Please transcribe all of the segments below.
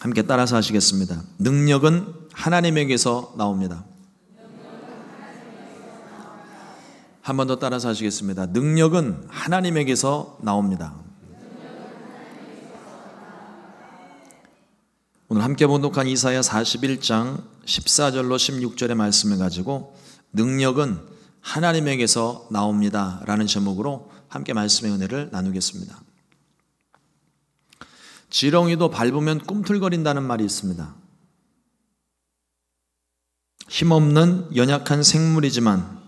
함께 따라서 하시겠습니다. 능력은 하나님에게서 나옵니다. 한 번 더 따라서 하시겠습니다. 능력은 하나님에게서 나옵니다. 오늘 함께 봉독한 이사야 41장 14절로 16절의 말씀을 가지고 능력은 하나님에게서 나옵니다 라는 제목으로 함께 말씀의 은혜를 나누겠습니다. 지렁이도 밟으면 꿈틀거린다는 말이 있습니다. 힘없는 연약한 생물이지만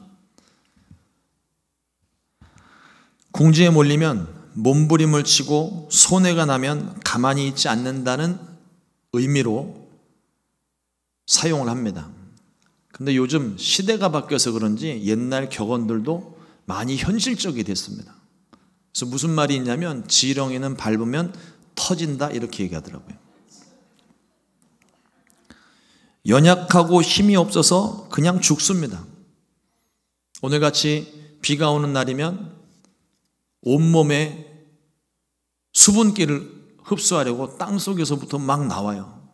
궁지에 몰리면 몸부림을 치고 손해가 나면 가만히 있지 않는다는 의미로 사용을 합니다. 근데 요즘 시대가 바뀌어서 그런지 옛날 격언들도 많이 현실적이 됐습니다. 그래서 무슨 말이 있냐면 지렁이는 밟으면 터진다 이렇게 얘기하더라고요. 연약하고 힘이 없어서 그냥 죽습니다. 오늘같이 비가 오는 날이면 온몸에 수분기를 흡수하려고 땅속에서부터 막 나와요.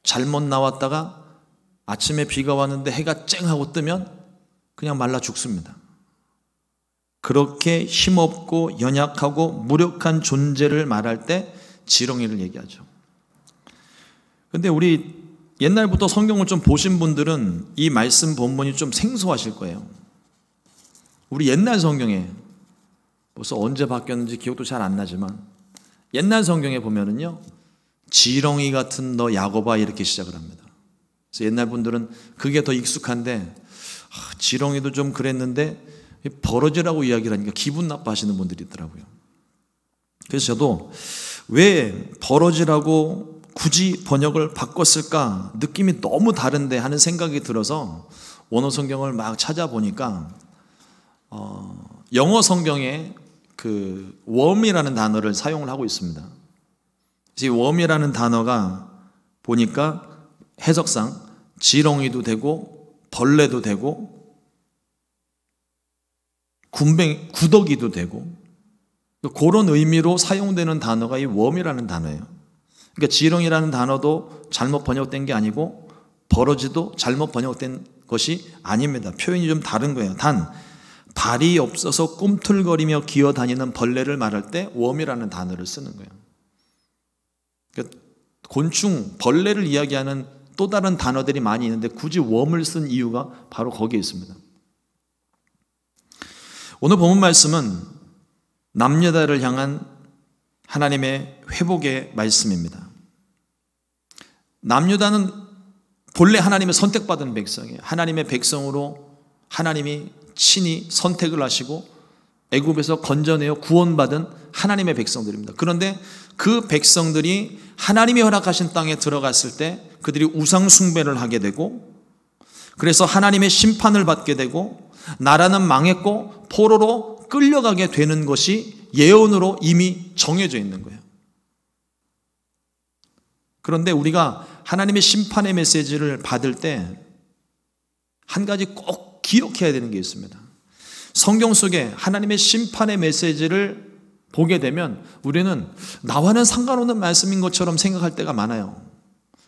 잘못 나왔다가 아침에 비가 왔는데 해가 쨍하고 뜨면 그냥 말라 죽습니다. 그렇게 힘없고 연약하고 무력한 존재를 말할 때 지렁이를 얘기하죠. 근데 우리 옛날부터 성경을 좀 보신 분들은 이 말씀 본문이 좀 생소하실 거예요. 우리 옛날 성경에 벌써 언제 바뀌었는지 기억도 잘 안 나지만 옛날 성경에 보면은요 지렁이 같은 너 야곱아 이렇게 시작을 합니다. 그래서 옛날 분들은 그게 더 익숙한데 지렁이도 좀 그랬는데 버러지라고 이야기를 하니까 기분 나빠하시는 분들이 있더라고요. 그래서 저도 왜 버러지라고 굳이 번역을 바꿨을까 느낌이 너무 다른데 하는 생각이 들어서 원어 성경을 막 찾아보니까 영어 성경에 그 worm이라는 단어를 사용을 하고 있습니다. 이 worm이라는 단어가 보니까 해석상 지렁이도 되고 벌레도 되고 구더기도 되고 그런 의미로 사용되는 단어가 이 worm이라는 단어예요. 그러니까 지렁이라는 단어도 잘못 번역된 게 아니고 버러지도 잘못 번역된 것이 아닙니다. 표현이 좀 다른 거예요. 단 발이 없어서 꿈틀거리며 기어다니는 벌레를 말할 때 worm이라는 단어를 쓰는 거예요. 그러니까 곤충, 벌레를 이야기하는 또 다른 단어들이 많이 있는데 굳이 worm을 쓴 이유가 바로 거기에 있습니다. 오늘 본문 말씀은 남유다를 향한 하나님의 회복의 말씀입니다. 남유다는 본래 하나님의 선택받은 백성이에요. 하나님의 백성으로 하나님이 친히 선택을 하시고 애굽에서 건져내어 구원받은 하나님의 백성들입니다. 그런데 그 백성들이 하나님이 허락하신 땅에 들어갔을 때 그들이 우상 숭배를 하게 되고 그래서 하나님의 심판을 받게 되고 나라는 망했고 포로로 끌려가게 되는 것이 예언으로 이미 정해져 있는 거예요. 그런데 우리가 하나님의 심판의 메시지를 받을 때 한 가지 꼭 기억해야 되는 게 있습니다. 성경 속에 하나님의 심판의 메시지를 보게 되면 우리는 나와는 상관없는 말씀인 것처럼 생각할 때가 많아요.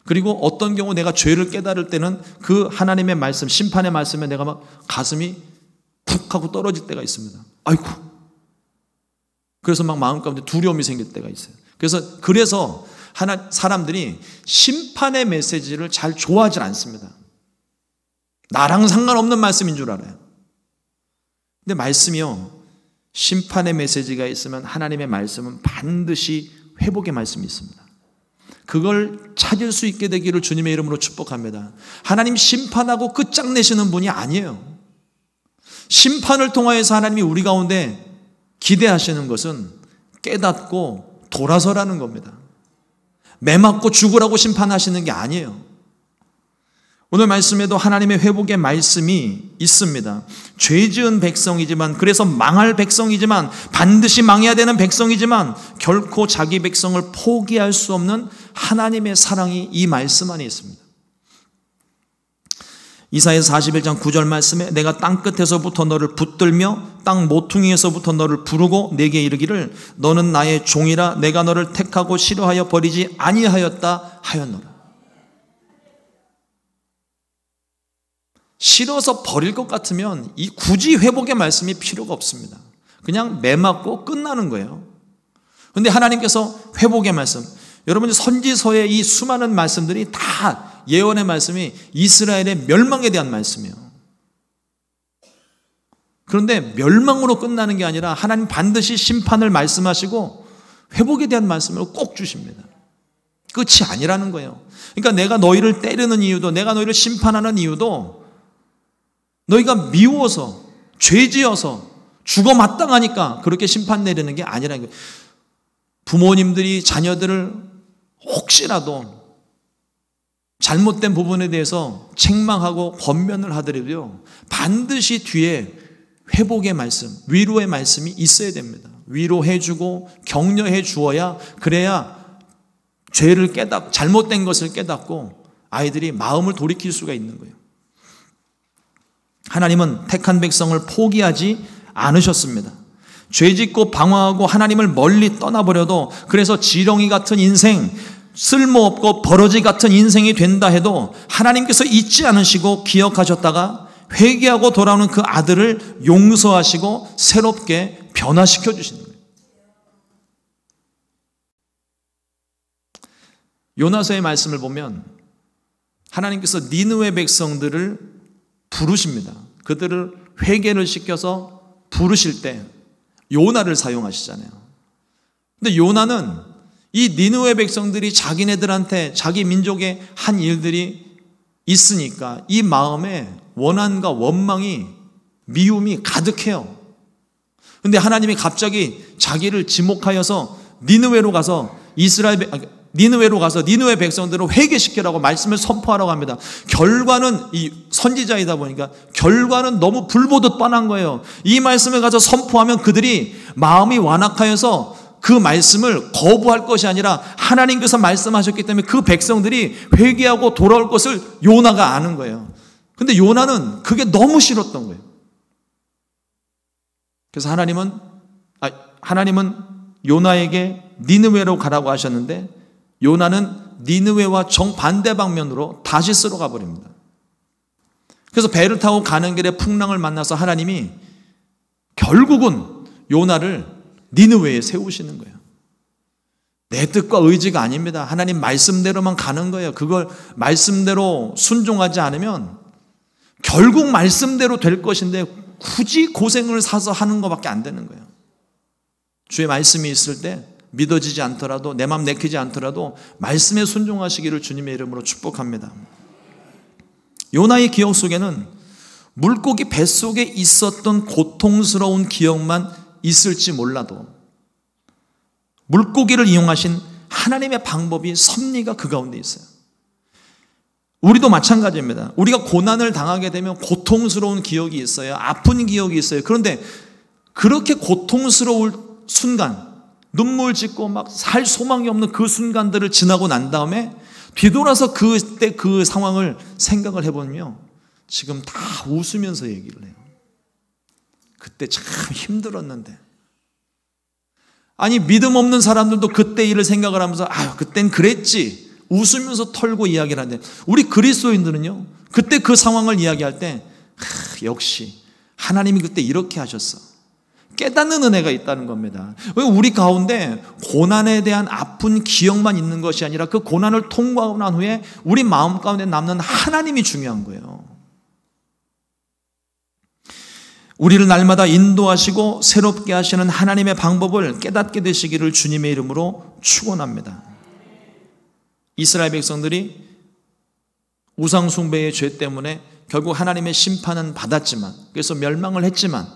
그리고 어떤 경우 내가 죄를 깨달을 때는 그 하나님의 말씀, 심판의 말씀에 내가 막 가슴이 푹 하고 떨어질 때가 있습니다. 아이고. 그래서 막 마음 가운데 두려움이 생길 때가 있어요. 그래서 사람들이 심판의 메시지를 잘 좋아하지 않습니다. 나랑 상관없는 말씀인 줄 알아요. 근데 말씀이요, 심판의 메시지가 있으면 하나님의 말씀은 반드시 회복의 말씀이 있습니다. 그걸 찾을 수 있게 되기를 주님의 이름으로 축복합니다. 하나님 심판하고 끝장내시는 분이 아니에요. 심판을 통하여서 하나님이 우리 가운데 기대하시는 것은 깨닫고 돌아서라는 겁니다. 매 맞고 죽으라고 심판하시는 게 아니에요. 오늘 말씀에도 하나님의 회복의 말씀이 있습니다. 죄 지은 백성이지만, 그래서 망할 백성이지만, 반드시 망해야 되는 백성이지만 결코 자기 백성을 포기할 수 없는 하나님의 사랑이 이 말씀 안에 있습니다. 이사야서 41장 9절 말씀에 내가 땅끝에서부터 너를 붙들며 땅 모퉁이에서부터 너를 부르고 내게 이르기를 너는 나의 종이라 내가 너를 택하고 싫어하여 버리지 아니하였다 하였노라. 싫어서 버릴 것 같으면 이 굳이 회복의 말씀이 필요가 없습니다. 그냥 매맞고 끝나는 거예요. 그런데 하나님께서 회복의 말씀, 여러분 선지서의 이 수많은 말씀들이 다 예언의 말씀이 이스라엘의 멸망에 대한 말씀이에요. 그런데 멸망으로 끝나는 게 아니라 하나님 반드시 심판을 말씀하시고 회복에 대한 말씀을 꼭 주십니다. 끝이 아니라는 거예요. 그러니까 내가 너희를 때리는 이유도, 내가 너희를 심판하는 이유도 너희가 미워서 죄지어서 죽어 마땅하니까 그렇게 심판 내리는 게 아니라는 거예요. 부모님들이 자녀들을 혹시라도 잘못된 부분에 대해서 책망하고 권면을 하더라도요, 반드시 뒤에 회복의 말씀, 위로의 말씀이 있어야 됩니다. 위로해주고 격려해 주어야, 그래야 죄를 잘못된 것을 깨닫고 아이들이 마음을 돌이킬 수가 있는 거예요. 하나님은 택한 백성을 포기하지 않으셨습니다. 죄짓고 방황하고 하나님을 멀리 떠나버려도, 그래서 지렁이 같은 인생, 쓸모없고 버러지 같은 인생이 된다 해도 하나님께서 잊지 않으시고 기억하셨다가 회개하고 돌아오는 그 아들을 용서하시고 새롭게 변화시켜 주시는 거예요. 요나서의 말씀을 보면 하나님께서 니느웨 백성들을 부르십니다. 그들을 회개를 시켜서 부르실 때 요나를 사용하시잖아요. 근데 요나는 이 니느웨 백성들이 자기네들한테 자기 민족의 한 일들이 있으니까 이 마음에 원한과 원망이, 미움이 가득해요. 근데 하나님이 갑자기 자기를 지목하여서 니느웨로 가서 니느웨 백성들을 회개시키라고 말씀을 선포하라고 합니다. 결과는, 이 선지자이다 보니까 결과는 너무 불보듯 뻔한 거예요. 이 말씀을 가서 선포하면 그들이 마음이 완악하여서 그 말씀을 거부할 것이 아니라 하나님께서 말씀하셨기 때문에 그 백성들이 회개하고 돌아올 것을 요나가 아는 거예요. 근데 요나는 그게 너무 싫었던 거예요. 그래서 하나님은 요나에게 니느웨로 가라고 하셨는데 요나는 니느웨와 정반대 방면으로 다시스로 가버립니다. 그래서 배를 타고 가는 길에 풍랑을 만나서 하나님이 결국은 요나를 니느웨에 세우시는 거예요. 내 뜻과 의지가 아닙니다. 하나님 말씀대로만 가는 거예요. 그걸 말씀대로 순종하지 않으면 결국 말씀대로 될 것인데 굳이 고생을 사서 하는 것밖에 안 되는 거예요. 주의 말씀이 있을 때 믿어지지 않더라도, 내 마음 내키지 않더라도 말씀에 순종하시기를 주님의 이름으로 축복합니다. 요나의 기억 속에는 물고기 뱃속에 있었던 고통스러운 기억만 있을지 몰라도 물고기를 이용하신 하나님의 방법이, 섭리가 그 가운데 있어요. 우리도 마찬가지입니다. 우리가 고난을 당하게 되면 고통스러운 기억이 있어요. 아픈 기억이 있어요. 그런데 그렇게 고통스러울 순간, 눈물 짓고 막 살 소망이 없는 그 순간들을 지나고 난 다음에 뒤돌아서 그때 그 상황을 생각을 해보면 지금 다 웃으면서 얘기를 해요. 그때 참 힘들었는데. 아니, 믿음 없는 사람들도 그때 일을 생각을 하면서 그땐 그랬지, 웃으면서 털고 이야기를 하는데, 우리 그리스도인들은요, 그때 그 상황을 이야기할 때 역시 하나님이 그때 이렇게 하셨어, 깨닫는 은혜가 있다는 겁니다. 우리 가운데 고난에 대한 아픈 기억만 있는 것이 아니라 그 고난을 통과하고 난 후에 우리 마음 가운데 남는 하나님이 중요한 거예요. 우리를 날마다 인도하시고 새롭게 하시는 하나님의 방법을 깨닫게 되시기를 주님의 이름으로 축원합니다. 이스라엘 백성들이 우상 숭배의 죄 때문에 결국 하나님의 심판은 받았지만, 그래서 멸망을 했지만,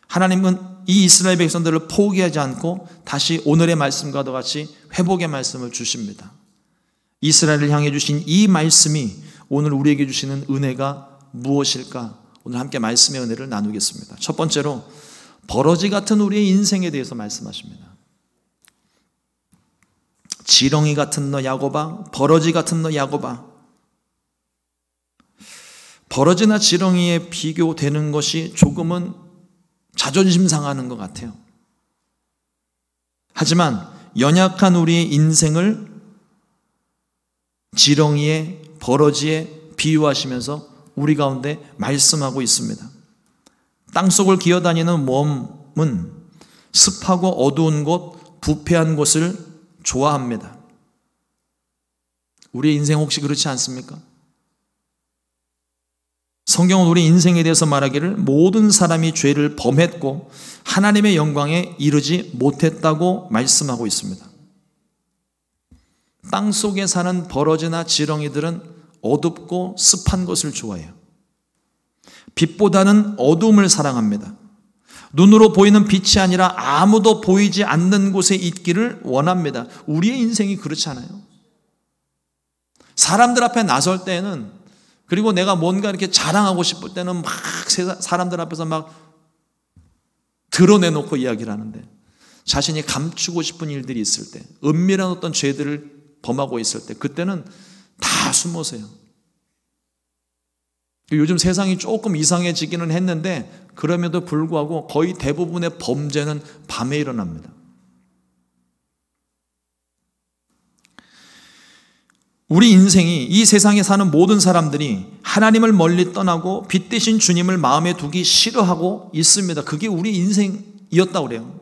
하나님은 이 이스라엘 백성들을 포기하지 않고 다시 오늘의 말씀과도 같이 회복의 말씀을 주십니다. 이스라엘을 향해 주신 이 말씀이 오늘 우리에게 주시는 은혜가 무엇일까? 오늘 함께 말씀의 은혜를 나누겠습니다. 첫 번째로 버러지 같은 우리의 인생에 대해서 말씀하십니다. 지렁이 같은 너 야곱아, 버러지 같은 너 야곱아. 버러지나 지렁이에 비교되는 것이 조금은 자존심 상하는 것 같아요. 하지만 연약한 우리의 인생을 지렁이에 버러지에 비유하시면서 우리 가운데 말씀하고 있습니다. 땅속을 기어다니는 몸은 습하고 어두운 곳, 부패한 곳을 좋아합니다. 우리의 인생 혹시 그렇지 않습니까? 성경은 우리 인생에 대해서 말하기를 모든 사람이 죄를 범했고 하나님의 영광에 이르지 못했다고 말씀하고 있습니다. 땅속에 사는 버러지나 지렁이들은 어둡고 습한 것을 좋아해요. 빛보다는 어둠을 사랑합니다. 눈으로 보이는 빛이 아니라 아무도 보이지 않는 곳에 있기를 원합니다. 우리의 인생이 그렇지 않아요? 사람들 앞에 나설 때에는, 그리고 내가 뭔가 이렇게 자랑하고 싶을 때는 막 사람들 앞에서 막 드러내놓고 이야기를 하는데, 자신이 감추고 싶은 일들이 있을 때, 은밀한 어떤 죄들을 범하고 있을 때, 그때는 다 숨으세요. 요즘 세상이 조금 이상해지기는 했는데 그럼에도 불구하고 거의 대부분의 범죄는 밤에 일어납니다. 우리 인생이, 이 세상에 사는 모든 사람들이 하나님을 멀리 떠나고 빛 대신 주님을 마음에 두기 싫어하고 있습니다. 그게 우리 인생이었다고 그래요.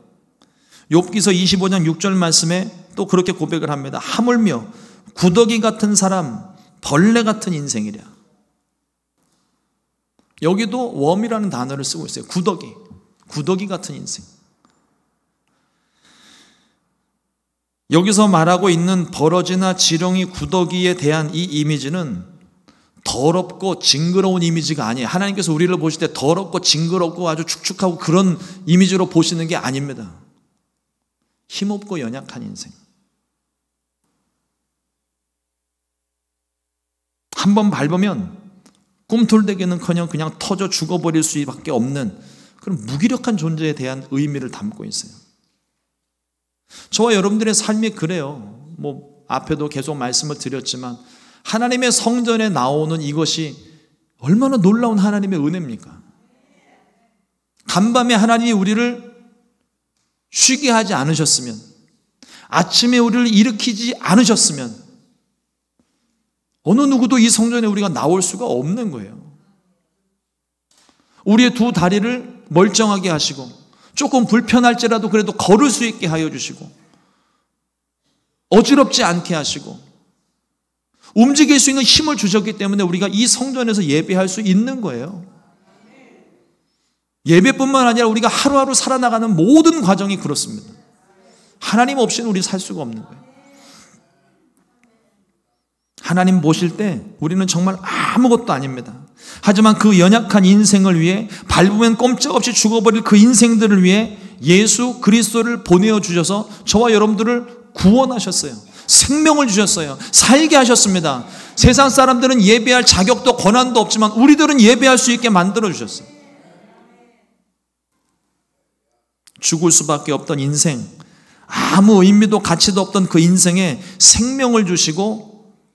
욥기서 25장 6절 말씀에 또 그렇게 고백을 합니다. 하물며 구더기 같은 사람, 벌레 같은 인생이랴. 여기도 웜이라는 단어를 쓰고 있어요. 구더기 같은 인생. 여기서 말하고 있는 버러지나 지렁이, 구더기에 대한 이 이미지는 더럽고 징그러운 이미지가 아니에요. 하나님께서 우리를 보실 때 더럽고 징그럽고 아주 축축하고 그런 이미지로 보시는 게 아닙니다. 힘없고 연약한 인생. 한번 밟으면 꿈틀대기는커녕 그냥 터져 죽어버릴 수밖에 없는 그런 무기력한 존재에 대한 의미를 담고 있어요. 저와 여러분들의 삶이 그래요. 앞에도 계속 말씀을 드렸지만 하나님의 성전에 나오는 이것이 얼마나 놀라운 하나님의 은혜입니까? 간밤에 하나님이 우리를 쉬게 하지 않으셨으면, 아침에 우리를 일으키지 않으셨으면 어느 누구도 이 성전에 우리가 나올 수가 없는 거예요. 우리의 두 다리를 멀쩡하게 하시고 조금 불편할지라도 그래도 걸을 수 있게 하여 주시고 어지럽지 않게 하시고 움직일 수 있는 힘을 주셨기 때문에 우리가 이 성전에서 예배할 수 있는 거예요. 예배뿐만 아니라 우리가 하루하루 살아나가는 모든 과정이 그렇습니다. 하나님 없이는 우리 살 수가 없는 거예요. 하나님 보실 때 우리는 정말 아무것도 아닙니다. 하지만 그 연약한 인생을 위해, 밟으면 꼼짝없이 죽어버릴 그 인생들을 위해 예수 그리스도를 보내어 주셔서 저와 여러분들을 구원하셨어요. 생명을 주셨어요. 살게 하셨습니다. 세상 사람들은 예배할 자격도 권한도 없지만 우리들은 예배할 수 있게 만들어 주셨어요. 죽을 수밖에 없던 인생, 아무 의미도 가치도 없던 그 인생에 생명을 주시고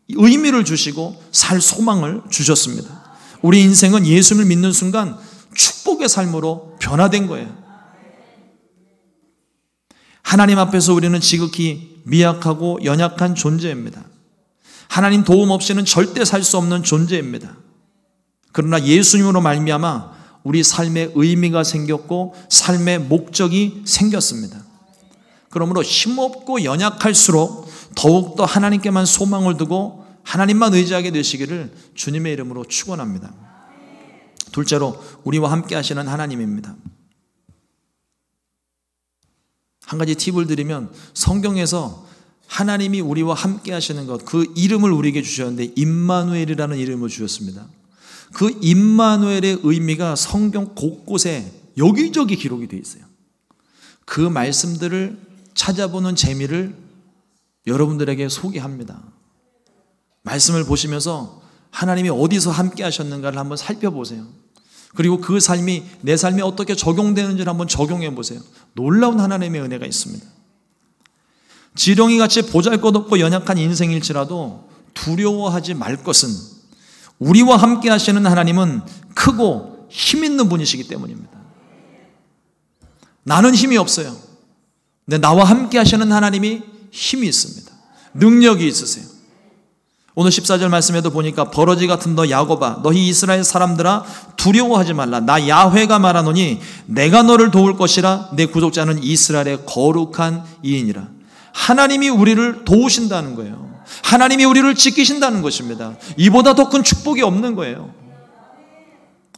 의미를 주시고 살 소망을 주셨습니다. 우리 인생은 예수를 믿는 순간 축복의 삶으로 변화된 거예요. 하나님 앞에서 우리는 지극히 미약하고 연약한 존재입니다. 하나님 도움 없이는 절대 살 수 없는 존재입니다. 그러나 예수님으로 말미암아 우리 삶에 의미가 생겼고 삶의 목적이 생겼습니다. 그러므로 힘없고 연약할수록 더욱더 하나님께만 소망을 두고 하나님만 의지하게 되시기를 주님의 이름으로 축원합니다. 둘째로 우리와 함께 하시는 하나님입니다. 한 가지 팁을 드리면, 성경에서 하나님이 우리와 함께 하시는 것, 그 이름을 우리에게 주셨는데 임마누엘이라는 이름을 주셨습니다. 그 임마누엘의 의미가 성경 곳곳에 여기저기 기록이 되어 있어요. 그 말씀들을 찾아보는 재미를 여러분들에게 소개합니다. 말씀을 보시면서 하나님이 어디서 함께 하셨는가를 한번 살펴보세요. 그리고 그 삶이 내 삶에 어떻게 적용되는지를 한번 적용해 보세요. 놀라운 하나님의 은혜가 있습니다. 지렁이같이 보잘것없고 연약한 인생일지라도 두려워하지 말 것은 우리와 함께 하시는 하나님은 크고 힘 있는 분이시기 때문입니다. 나는 힘이 없어요. 근데 나와 함께 하시는 하나님이 힘이 있습니다. 능력이 있으세요. 오늘 14절 말씀에도 보니까 버러지 같은 너 야곱아, 너희 이스라엘 사람들아, 두려워하지 말라. 나 야훼가 말하노니 내가 너를 도울 것이라. 내 구속자는 이스라엘의 거룩한 이인이라. 하나님이 우리를 도우신다는 거예요. 하나님이 우리를 지키신다는 것입니다. 이보다 더 큰 축복이 없는 거예요.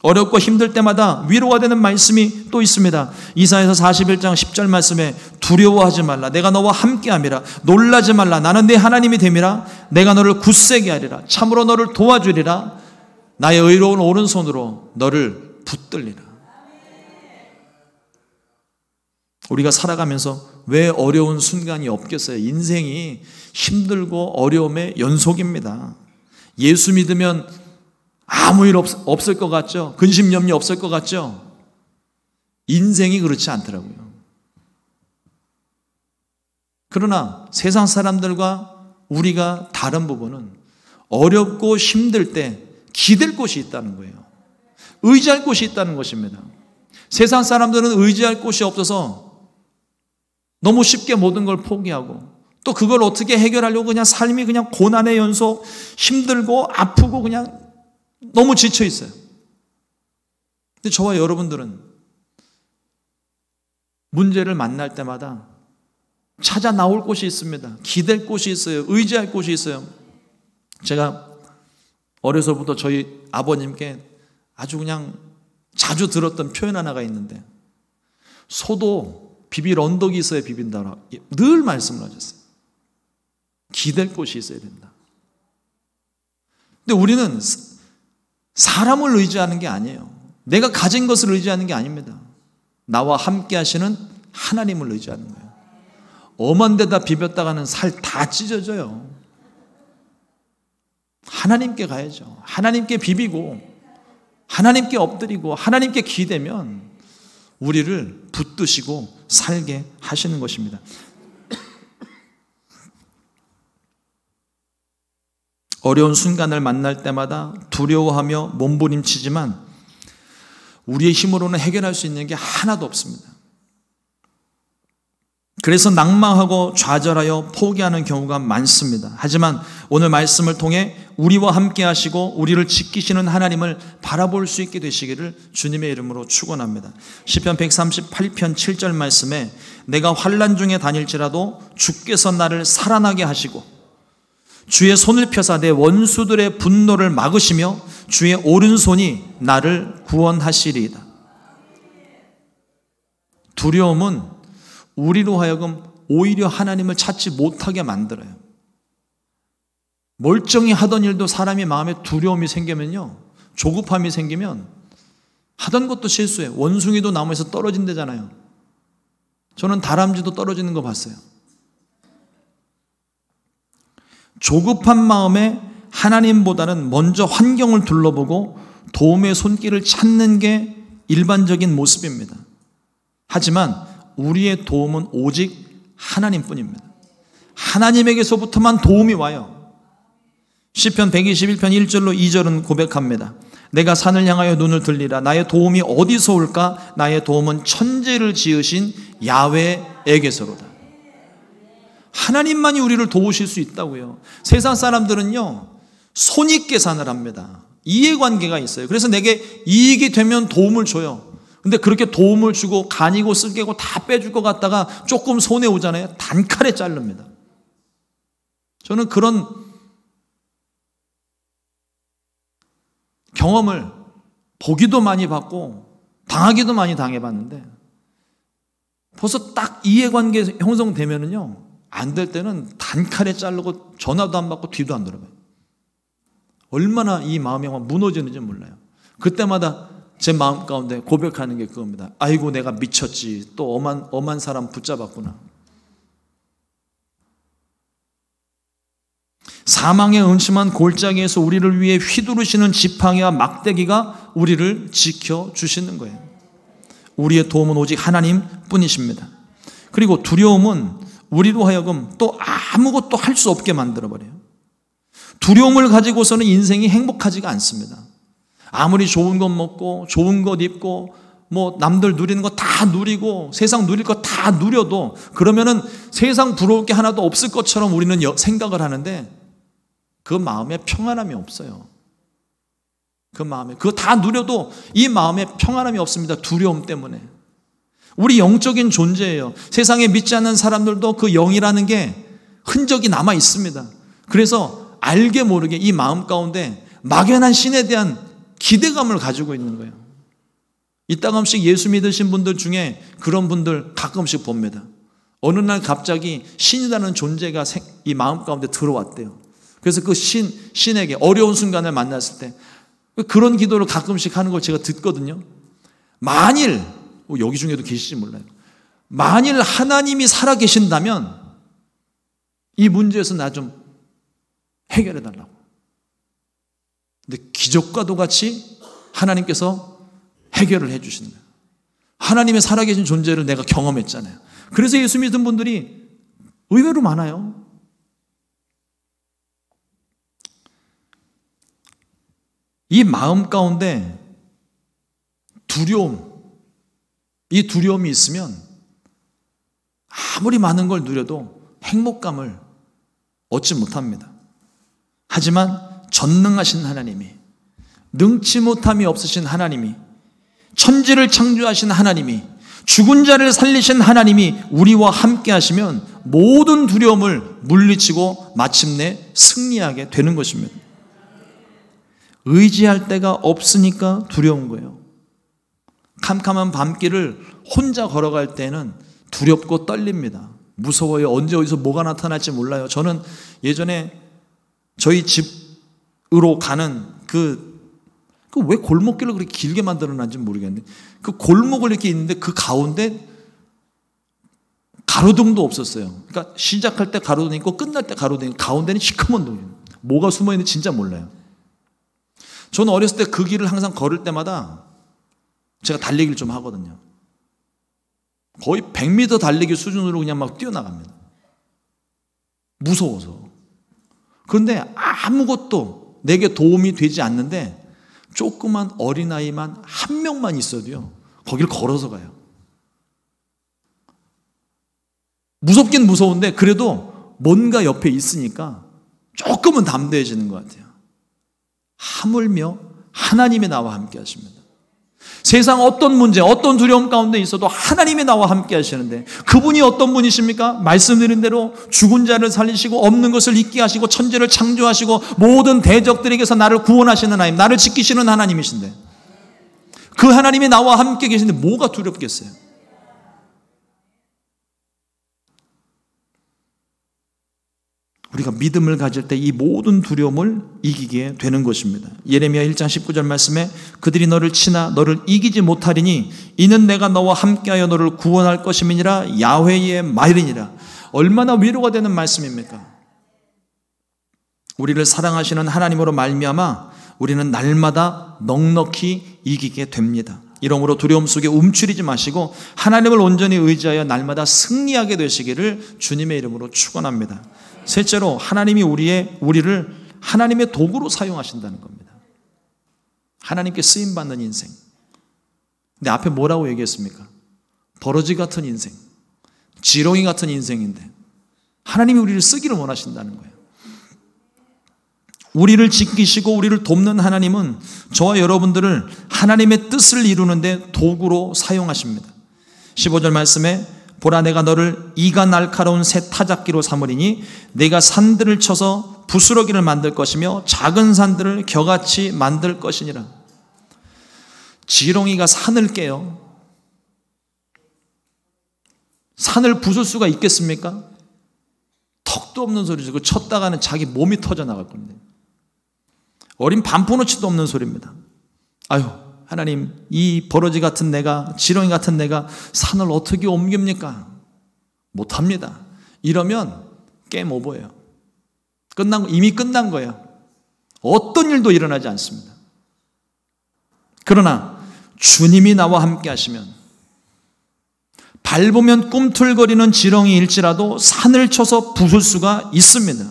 어렵고 힘들 때마다 위로가 되는 말씀이 또 있습니다. 이사야서 41장 10절 말씀에 두려워하지 말라. 내가 너와 함께함이라. 놀라지 말라. 나는 네 하나님이 됨이라. 내가 너를 굳세게 하리라. 참으로 너를 도와주리라. 나의 의로운 오른손으로 너를 붙들리라. 우리가 살아가면서 왜 어려운 순간이 없겠어요? 인생이 힘들고 어려움의 연속입니다. 예수 믿으면 아무 일 없을 것 같죠? 근심 염려 없을 것 같죠? 인생이 그렇지 않더라고요. 그러나 세상 사람들과 우리가 다른 부분은 어렵고 힘들 때 기댈 곳이 있다는 거예요. 의지할 곳이 있다는 것입니다. 세상 사람들은 의지할 곳이 없어서 너무 쉽게 모든 걸 포기하고 또 그걸 어떻게 해결하려고 그냥 삶이 그냥 고난의 연속, 힘들고 아프고 그냥 너무 지쳐 있어요. 근데 저와 여러분들은 문제를 만날 때마다 찾아 나올 곳이 있습니다. 기댈 곳이 있어요. 의지할 곳이 있어요. 제가 어려서부터 저희 아버님께 아주 그냥 자주 들었던 표현 하나가 있는데, 소도 비빌 언덕이 있어야 비빈다라고 늘 말씀을 하셨어요. 기댈 곳이 있어야 된다. 근데 우리는 사람을 의지하는 게 아니에요. 내가 가진 것을 의지하는 게 아닙니다. 나와 함께 하시는 하나님을 의지하는 거예요. 엄한 데다 비볐다가는 살 다 찢어져요. 하나님께 가야죠. 하나님께 비비고 하나님께 엎드리고 하나님께 기대면 우리를 붙드시고 살게 하시는 것입니다. 어려운 순간을 만날 때마다 두려워하며 몸부림치지만 우리의 힘으로는 해결할 수 있는 게 하나도 없습니다. 그래서 낭망하고 좌절하여 포기하는 경우가 많습니다. 하지만 오늘 말씀을 통해 우리와 함께 하시고 우리를 지키시는 하나님을 바라볼 수 있게 되시기를 주님의 이름으로 축원합니다. 시편 138편 7절 말씀에 내가 환난 중에 다닐지라도 주께서 나를 살아나게 하시고 주의 손을 펴사 내 원수들의 분노를 막으시며 주의 오른손이 나를 구원하시리이다. 두려움은 우리로 하여금 오히려 하나님을 찾지 못하게 만들어요. 멀쩡히 하던 일도 사람이 마음에 두려움이 생기면요, 조급함이 생기면 하던 것도 실수해요. 원숭이도 나무에서 떨어진대잖아요. 저는 다람쥐도 떨어지는 거 봤어요. 조급한 마음에 하나님보다는 먼저 환경을 둘러보고 도움의 손길을 찾는 게 일반적인 모습입니다. 하지만 우리의 도움은 오직 하나님뿐입니다. 하나님에게서부터만 도움이 와요. 시편 121편 1절로 2절은 고백합니다. 내가 산을 향하여 눈을 들리라. 나의 도움이 어디서 올까? 나의 도움은 천지를 지으신 야훼에게서로다. 하나님만이 우리를 도우실 수 있다고요. 세상 사람들은요, 손익계산을 합니다. 이해관계가 있어요. 그래서 내게 이익이 되면 도움을 줘요. 근데 그렇게 도움을 주고 간이고 쓸개고 다 빼줄 것 같다가 조금 손해 오잖아요. 단칼에 자릅니다. 저는 그런 경험을 보기도 많이 받고 당하기도 많이 당해봤는데, 벌써 딱 이해관계 형성되면은요, 안 될 때는 단칼에 자르고 전화도 안 받고 뒤도 안 돌아봐요. 얼마나 이 마음이 무너지는지 몰라요. 그때마다 제 마음 가운데 고백하는 게 그겁니다. 아이고 내가 미쳤지. 또 엄한 사람 붙잡았구나. 사망의 음침한 골짜기에서 우리를 위해 휘두르시는 지팡이와 막대기가 우리를 지켜주시는 거예요. 우리의 도움은 오직 하나님 뿐이십니다. 그리고 두려움은 우리로 하여금 또 아무것도 할 수 없게 만들어버려요. 두려움을 가지고서는 인생이 행복하지가 않습니다. 아무리 좋은 것 먹고 좋은 것 입고 뭐 남들 누리는 거 다 누리고 세상 누릴 거 다 누려도 그러면은 세상 부러울 게 하나도 없을 것처럼 우리는 생각을 하는데 그 마음에 평안함이 없어요. 그 마음에 그거 다 누려도 이 마음에 평안함이 없습니다. 두려움 때문에. 우리 영적인 존재예요. 세상에 믿지 않는 사람들도 그 영이라는 게 흔적이 남아 있습니다. 그래서 알게 모르게 이 마음 가운데 막연한 신에 대한 기대감을 가지고 있는 거예요. 이따금씩 예수 믿으신 분들 중에 그런 분들 가끔씩 봅니다. 어느 날 갑자기 신이라는 존재가 이 마음 가운데 들어왔대요. 그래서 그 신에게 어려운 순간을 만났을 때 그런 기도를 가끔씩 하는 걸 제가 듣거든요. 만일 여기 중에도 계실지 몰라요. 만일 하나님이 살아계신다면 이 문제에서 나 좀 해결해 달라고. 근데 기적과도 같이 하나님께서 해결을 해 주시는 거예요. 하나님의 살아계신 존재를 내가 경험했잖아요. 그래서 예수 믿은 분들이 의외로 많아요. 이 마음 가운데 이 두려움이 있으면 아무리 많은 걸 누려도 행복감을 얻지 못합니다. 하지만 전능하신 하나님이, 능치 못함이 없으신 하나님이, 천지를 창조하신 하나님이, 죽은 자를 살리신 하나님이 우리와 함께 하시면 모든 두려움을 물리치고 마침내 승리하게 되는 것입니다. 의지할 데가 없으니까 두려운 거예요. 캄캄한 밤길을 혼자 걸어갈 때는 두렵고 떨립니다. 무서워요. 언제 어디서 뭐가 나타날지 몰라요. 저는 예전에 저희 집으로 가는 왜 골목길을 그렇게 길게 만들어놨는지 모르겠는데 그 골목을 이렇게 있는데 그 가운데 가로등도 없었어요. 그러니까 시작할 때 가로등 있고 끝날 때 가로등 있고 가운데는 시커먼 등이에요. 뭐가 숨어있는지 진짜 몰라요. 저는 어렸을 때 그 길을 항상 걸을 때마다 제가 달리기를 좀 하거든요. 거의 100m 달리기 수준으로 그냥 막 뛰어나갑니다. 무서워서. 그런데 아무것도 내게 도움이 되지 않는데 조그만 어린아이만 한 명만 있어도요, 거기를 걸어서 가요. 무섭긴 무서운데 그래도 뭔가 옆에 있으니까 조금은 담대해지는 것 같아요. 하물며 하나님이 나와 함께 하십니다. 세상 어떤 문제, 어떤 두려움 가운데 있어도 하나님이 나와 함께 하시는데 그분이 어떤 분이십니까? 말씀드린 대로 죽은 자를 살리시고 없는 것을 있게 하시고 천지를 창조하시고 모든 대적들에게서 나를 구원하시는 하나님, 나를 지키시는 하나님이신데 그 하나님이 나와 함께 계신데 뭐가 두렵겠어요? 우리가 믿음을 가질 때 이 모든 두려움을 이기게 되는 것입니다. 예레미야 1장 19절 말씀에 그들이 너를 치나 너를 이기지 못하리니 이는 내가 너와 함께하여 너를 구원할 것임이니라 야훼의 말이니라. 얼마나 위로가 되는 말씀입니까? 우리를 사랑하시는 하나님으로 말미암아 우리는 날마다 넉넉히 이기게 됩니다. 이러므로 두려움 속에 움츠리지 마시고 하나님을 온전히 의지하여 날마다 승리하게 되시기를 주님의 이름으로 축원합니다. 셋째로 하나님이 우리를 하나님의 도구로 사용하신다는 겁니다. 하나님께 쓰임받는 인생. 근데 앞에 뭐라고 얘기했습니까? 버러지 같은 인생, 지렁이 같은 인생인데 하나님이 우리를 쓰기를 원하신다는 거예요. 우리를 지키시고 우리를 돕는 하나님은 저와 여러분들을 하나님의 뜻을 이루는데 도구로 사용하십니다. 15절 말씀에 보라 내가 너를 이가 날카로운 새 타작기로 삼으리니 내가 산들을 쳐서 부스러기를 만들 것이며 작은 산들을 겨같이 만들 것이니라. 지렁이가 산을 깨요. 산을 부술 수가 있겠습니까? 턱도 없는 소리죠. 그 쳤다가는 자기 몸이 터져 나갈 겁니다. 어린 반포너치도 없는 소리입니다. 아유, 하나님, 이 버러지 같은 내가, 지렁이 같은 내가 산을 어떻게 옮깁니까? 못합니다. 이러면 게임 오버예요. 이미 끝난 거예요. 어떤 일도 일어나지 않습니다. 그러나 주님이 나와 함께 하시면 밟으면 꿈틀거리는 지렁이일지라도 산을 쳐서 부술 수가 있습니다.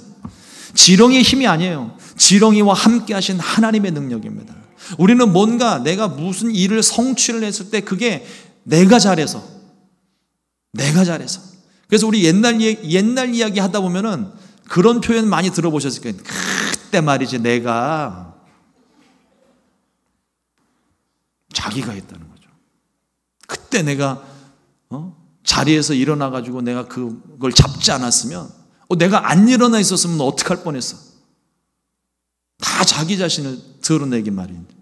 지렁이의 힘이 아니에요. 지렁이와 함께 하신 하나님의 능력입니다. 우리는 뭔가 내가 무슨 일을 성취를 했을 때 그게 내가 잘해서. 그래서 우리 옛날 이야기 하다 보면은 그런 표현 많이 들어보셨을 거예요. 그때 말이지 내가, 자기가 했다는 거죠. 그때 내가 자리에서 일어나가지고 내가 그걸 잡지 않았으면, 내가 안 일어나 있었으면 어떡할 뻔했어. 다 자기 자신을 드러내기 마련인데.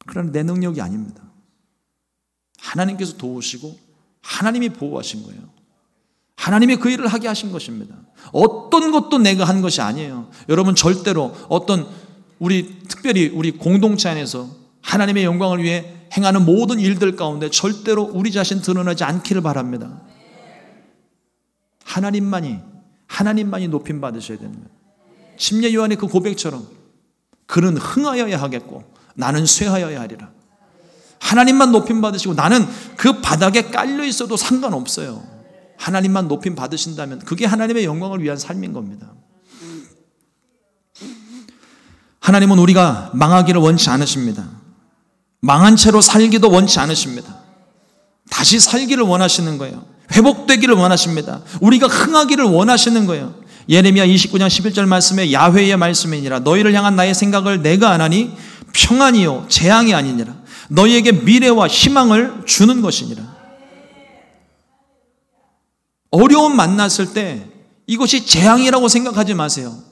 그러나 내 능력이 아닙니다. 하나님께서 도우시고 하나님이 보호하신 거예요. 하나님이 그 일을 하게 하신 것입니다. 어떤 것도 내가 한 것이 아니에요. 여러분, 절대로 특별히 우리 공동체 안에서 하나님의 영광을 위해 행하는 모든 일들 가운데 절대로 우리 자신 드러나지 않기를 바랍니다. 하나님만이 높임 받으셔야 됩니다. 침례 요한의 그 고백처럼 그는 흥하여야 하겠고 나는 쇠하여야 하리라. 하나님만 높임 받으시고 나는 그 바닥에 깔려 있어도 상관없어요. 하나님만 높임 받으신다면 그게 하나님의 영광을 위한 삶인 겁니다. 하나님은 우리가 망하기를 원치 않으십니다. 망한 채로 살기도 원치 않으십니다. 다시 살기를 원하시는 거예요. 회복되기를 원하십니다. 우리가 흥하기를 원하시는 거예요. 예레미야 29장 11절 말씀에 야훼의 말씀이니라. 너희를 향한 나의 생각을 내가 아나니 평안이요 재앙이 아니니라. 너희에게 미래와 희망을 주는 것이니라. 어려움 만났을 때 이것이 재앙이라고 생각하지 마세요.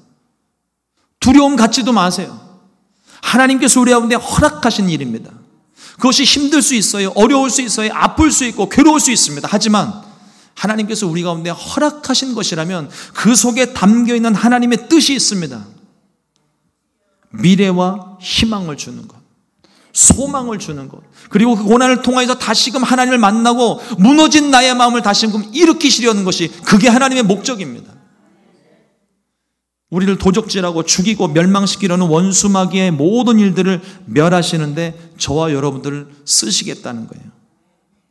두려움 갖지도 마세요. 하나님께서 우리 가운데 허락하신 일입니다. 그것이 힘들 수 있어요. 어려울 수 있어요. 아플 수 있고 괴로울 수 있습니다. 하지만 하나님께서 우리 가운데 허락하신 것이라면 그 속에 담겨있는 하나님의 뜻이 있습니다. 미래와 희망을 주는 것, 소망을 주는 것, 그리고 그 고난을 통하여서 다시금 하나님을 만나고 무너진 나의 마음을 다시금 일으키시려는 것이 그게 하나님의 목적입니다. 우리를 도적질하고 죽이고 멸망시키려는 원수 마귀의 모든 일들을 멸하시는데 저와 여러분들을 쓰시겠다는 거예요.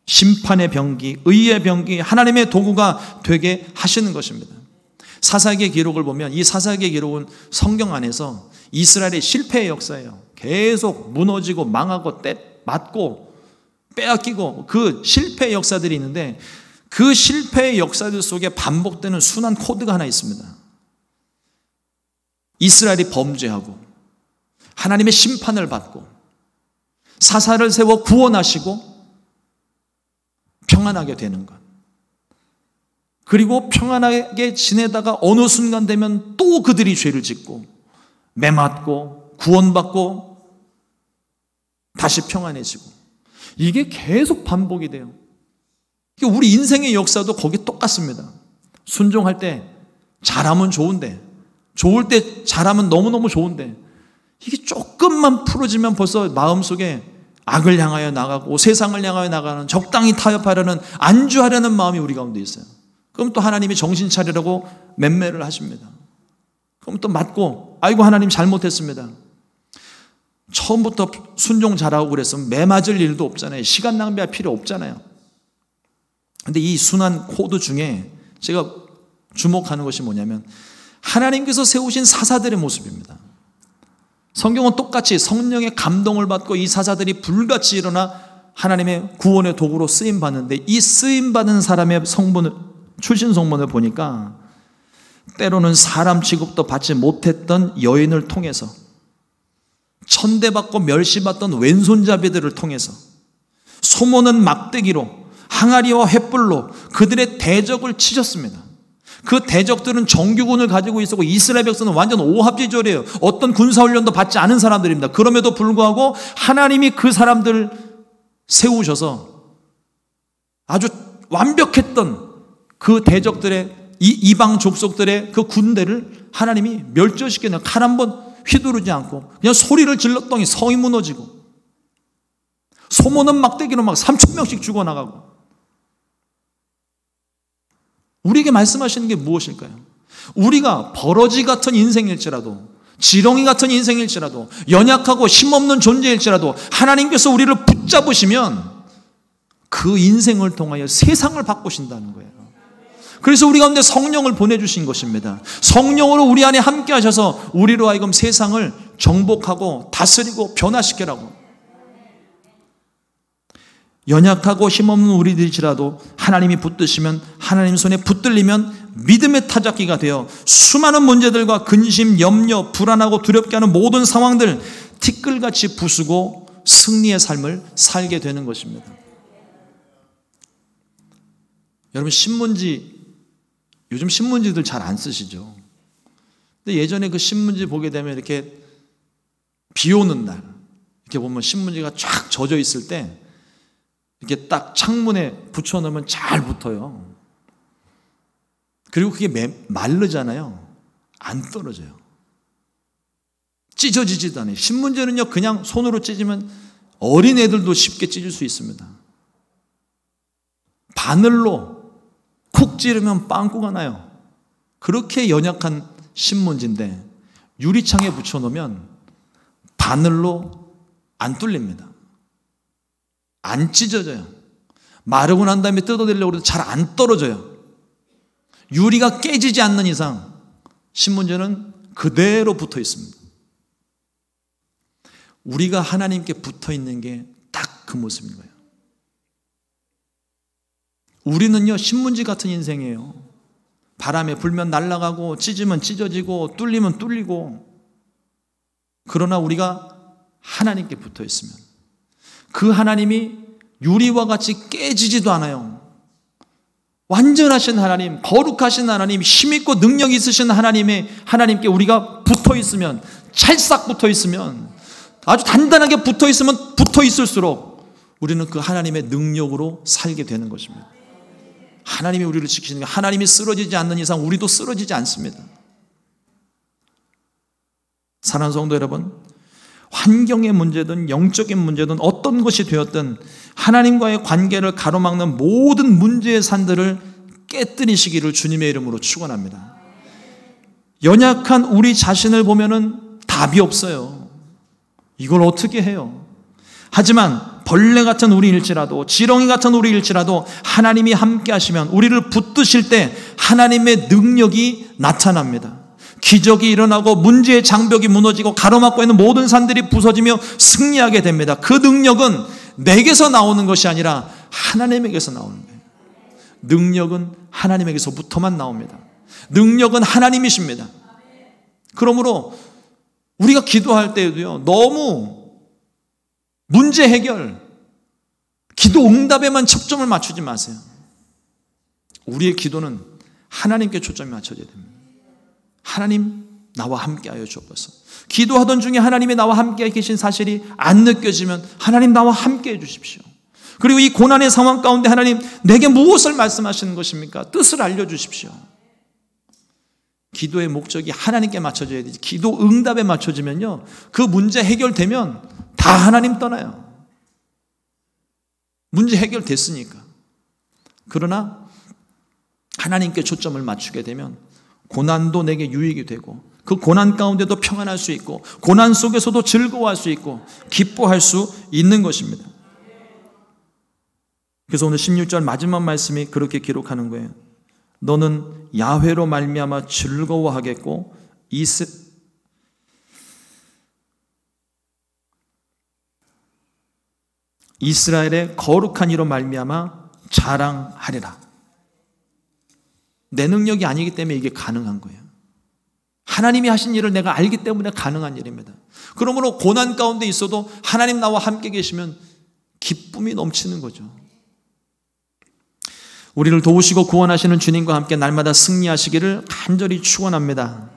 심판의 병기, 의의 병기, 하나님의 도구가 되게 하시는 것입니다. 사사기의 기록을 보면 이 사사기의 기록은 성경 안에서 이스라엘의 실패의 역사예요. 계속 무너지고 망하고 맞고 빼앗기고 그 실패의 역사들이 있는데 그 실패의 역사들 속에 반복되는 순환 코드가 하나 있습니다. 이스라엘이 범죄하고 하나님의 심판을 받고 사사를 세워 구원하시고 평안하게 되는 것. 그리고 평안하게 지내다가 어느 순간 되면 또 그들이 죄를 짓고 매맞고 구원받고 다시 평안해지고 이게 계속 반복이 돼요. 우리 인생의 역사도 거기 똑같습니다. 순종할 때 잘하면 좋은데 좋을 때 잘하면 너무너무 좋은데 이게 조금만 풀어지면 벌써 마음속에 악을 향하여 나가고 세상을 향하여 나가는 적당히 타협하려는 안주하려는 마음이 우리 가운데 있어요. 그럼 또 하나님이 정신 차리라고 맴매를 하십니다. 그럼 또 맞고 아이고 하나님 잘못했습니다. 처음부터 순종 잘하고 그랬으면 매맞을 일도 없잖아요. 시간 낭비할 필요 없잖아요. 근데 이 순환 코드 중에 제가 주목하는 것이 뭐냐면 하나님께서 세우신 사사들의 모습입니다. 성경은 똑같이 성령의 감동을 받고 이 사사들이 불같이 일어나 하나님의 구원의 도구로 쓰임받는데 이 쓰임받은 사람의 출신 성문을 보니까 때로는 사람 취급도 받지 못했던 여인을 통해서 천대받고 멸시받던 왼손잡이들을 통해서 소모는 막대기로 항아리와 횃불로 그들의 대적을 치셨습니다. 그 대적들은 정규군을 가지고 있었고 이스라엘 백성은 완전 오합지졸이에요. 어떤 군사훈련도 받지 않은 사람들입니다. 그럼에도 불구하고 하나님이 그 사람들을 세우셔서 아주 완벽했던 그 대적들의 이방 족속들의 그 군대를 하나님이 멸절시켜내요. 칼 한 번 휘두르지 않고 그냥 소리를 질렀더니 성이 무너지고 소모는 막대기로 막 3,000명씩 죽어나가고. 우리에게 말씀하시는 게 무엇일까요? 우리가 버러지 같은 인생일지라도 지렁이 같은 인생일지라도 연약하고 힘없는 존재일지라도 하나님께서 우리를 붙잡으시면 그 인생을 통하여 세상을 바꾸신다는 거예요. 그래서 우리 가운데 성령을 보내주신 것입니다. 성령으로 우리 안에 함께 하셔서 우리로 하여금 세상을 정복하고 다스리고 변화시키라고. 연약하고 힘없는 우리들이라도 하나님이 붙드시면, 하나님 손에 붙들리면 믿음의 타작기가 되어 수많은 문제들과 근심, 염려, 불안하고 두렵게 하는 모든 상황들 티끌같이 부수고 승리의 삶을 살게 되는 것입니다. 여러분, 신문지, 요즘 신문지들 잘 안 쓰시죠? 근데 예전에 그 신문지 보게 되면 이렇게 비 오는 날, 이렇게 보면 신문지가 쫙 젖어 있을 때 이렇게 딱 창문에 붙여놓으면 잘 붙어요. 그리고 그게 마르잖아요. 안 떨어져요. 찢어지지도 않아요. 신문지는요, 그냥 손으로 찢으면 어린애들도 쉽게 찢을 수 있습니다. 바늘로 콕 찌르면 빵꾸가 나요. 그렇게 연약한 신문지인데 유리창에 붙여놓으면 바늘로 안 뚫립니다. 안 찢어져요. 마르고 난 다음에 뜯어내려고 해도 잘 안 떨어져요. 유리가 깨지지 않는 이상 신문지는 그대로 붙어 있습니다. 우리가 하나님께 붙어 있는 게 딱 그 모습인 거예요. 우리는요, 신문지 같은 인생이에요. 바람에 불면 날아가고 찢으면 찢어지고 뚫리면 뚫리고. 그러나 우리가 하나님께 붙어 있으면 그 하나님이 유리와 같이 깨지지도 않아요. 완전하신 하나님, 거룩하신 하나님, 힘있고 능력 있으신 하나님께 우리가 붙어 있으면, 찰싹 붙어 있으면, 아주 단단하게 붙어 있으면 붙어 있을수록 우리는 그 하나님의 능력으로 살게 되는 것입니다. 하나님이 우리를 지키시는 게, 하나님이 쓰러지지 않는 이상 우리도 쓰러지지 않습니다. 사랑하는 성도 여러분, 환경의 문제든 영적인 문제든 어떤 것이 되었든 하나님과의 관계를 가로막는 모든 문제의 산들을 깨뜨리시기를 주님의 이름으로 축원합니다. 연약한 우리 자신을 보면은 답이 없어요. 이걸 어떻게 해요? 하지만 벌레 같은 우리일지라도, 지렁이 같은 우리일지라도 하나님이 함께 하시면, 우리를 붙드실 때 하나님의 능력이 나타납니다. 기적이 일어나고 문제의 장벽이 무너지고 가로막고 있는 모든 산들이 부서지며 승리하게 됩니다. 그 능력은 내게서 나오는 것이 아니라 하나님에게서 나오는 거예요. 능력은 하나님에게서부터만 나옵니다. 능력은 하나님이십니다. 그러므로 우리가 기도할 때에도요, 너무 문제 해결, 기도 응답에만 초점을 맞추지 마세요. 우리의 기도는 하나님께 초점이 맞춰져야 됩니다. 하나님, 나와 함께하여 주옵소서. 기도하던 중에 하나님이 나와 함께 계신 사실이 안 느껴지면 하나님, 나와 함께해 주십시오. 그리고 이 고난의 상황 가운데 하나님, 내게 무엇을 말씀하시는 것입니까? 뜻을 알려주십시오. 기도의 목적이 하나님께 맞춰져야 되지. 기도 응답에 맞춰지면요, 그 문제 해결되면 다 하나님 떠나요. 문제 해결됐으니까. 그러나 하나님께 초점을 맞추게 되면 고난도 내게 유익이 되고, 그 고난 가운데도 평안할 수 있고, 고난 속에서도 즐거워할 수 있고, 기뻐할 수 있는 것입니다. 그래서 오늘 16절 마지막 말씀이 그렇게 기록하는 거예요. 너는 야훼로 말미암아 즐거워하겠고 이스라엘의 거룩한 이로 말미암아 자랑하리라. 내 능력이 아니기 때문에 이게 가능한 거예요. 하나님이 하신 일을 내가 알기 때문에 가능한 일입니다. 그러므로 고난 가운데 있어도 하나님 나와 함께 계시면 기쁨이 넘치는 거죠. 우리를 도우시고 구원하시는 주님과 함께 날마다 승리하시기를 간절히 축원합니다.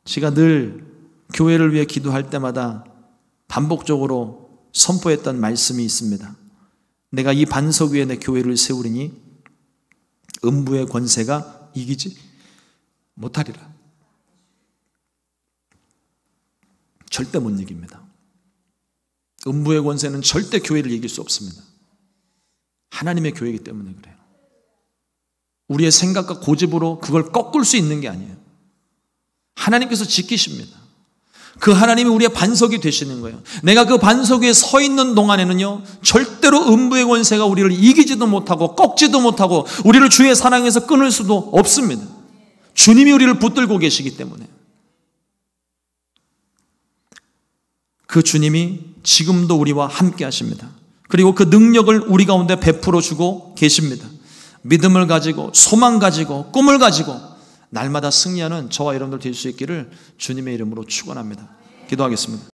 제가 늘 교회를 위해 기도할 때마다 반복적으로 선포했던 말씀이 있습니다. 내가 이 반석 위에 내 교회를 세우리니 음부의 권세가 이기지 못하리라. 절대 못 이깁니다. 음부의 권세는 절대 교회를 이길 수 없습니다. 하나님의 교회이기 때문에 그래요. 우리의 생각과 고집으로 그걸 꺾을 수 있는 게 아니에요. 하나님께서 지키십니다. 그 하나님이 우리의 반석이 되시는 거예요. 내가 그 반석 위에 서 있는 동안에는요, 절대로 음부의 권세가 우리를 이기지도 못하고 꺾지도 못하고 우리를 주의 사랑에서 끊을 수도 없습니다. 주님이 우리를 붙들고 계시기 때문에. 그 주님이 지금도 우리와 함께 하십니다. 그리고 그 능력을 우리 가운데 베풀어 주고 계십니다. 믿음을 가지고 소망 가지고 꿈을 가지고 날마다 승리하는 저와 여러분들 될 수 있기를 주님의 이름으로 축원합니다. 기도하겠습니다.